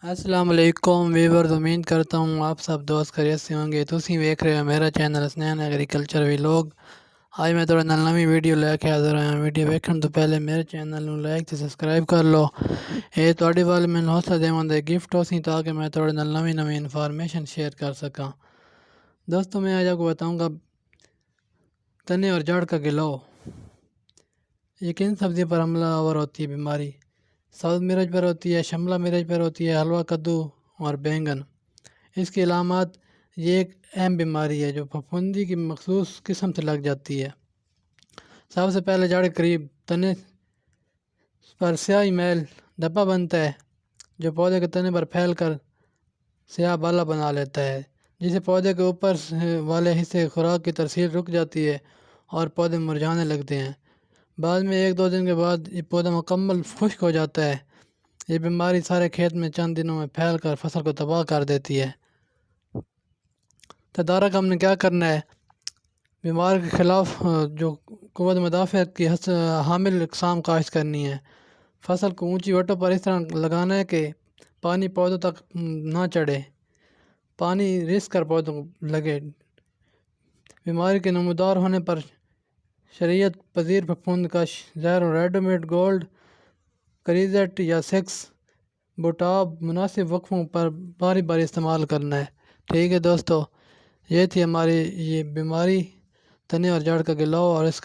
السلام علیکم ویورز، امید کرتا ہوں آپ سب دوست خیریت سے ہوں گے۔ تسی ویکھ رہے ہو میرا چینل حسنین ایگریکلچر ویلوگ۔ آج میں تھوڑا نویں ویڈیو لے کے حاضر ہوں۔ ویڈیو ویکھن تو پہلے میرے چینل نوں لائک تے سبسکرائب کر لو۔ یہ تہاڈے والے میں حوصلہ دیوان دے گفٹ ہو سی تاکہ میں تھوڑے نال نویں انفارمیشن شیئر کر سکاں۔ دوستوں میں آج آپ کو بتاؤں گا تنے اور جڑ کا گلو، یہ کن سبزی پر حملہ آور ہوتی ہے بیماری؟ سبز مرچ پر ہوتی ہے، شملہ مرچ پر ہوتی ہے، حلوہ کدو اور بینگن۔ اس کی علامات: یہ ایک اہم بیماری ہے جو پھپھوندی کی مخصوص قسم سے لگ جاتی ہے۔ سب سے پہلے جڑ کے قریب تنے پر سیاہی میل دھبا بنتا ہے جو پودے کے تنے پر پھیل کر سیاہ بالا بنا لیتا ہے، جسے پودے کے اوپر والے حصے خوراک کی ترسیل رک جاتی ہے اور پودے مرجھانے لگتے ہیں۔ بعد میں 1-2 دن کے بعد یہ پودا مکمل خشک ہو جاتا ہے۔ یہ بیماری سارے کھیت میں چند دنوں میں پھیل کر فصل کو تباہ کر دیتی ہے۔ تدارک ہم نے کیا کرنا ہے؟ بیمار کے خلاف جو قوت مدافعت کی حامل اقسام کاشت کرنی ہے۔ فصل کو اونچی وٹوں پر اس طرح لگانا ہے کہ پانی پودوں تک نہ چڑھے، پانی رس کر پودوں کو لگے۔ بیماری کے نمودار ہونے پر شریعت پذیر پھپھوند کا زہر ریڈومیڈ گولڈ، کریزٹ یا 6 بوٹاب مناسب وقفوں پر باری باری استعمال کرنا ہے۔ ٹھیک ہے دوستو، یہ تھی ہماری یہ بیماری تنے اور جڑ کا گلو اور اس کا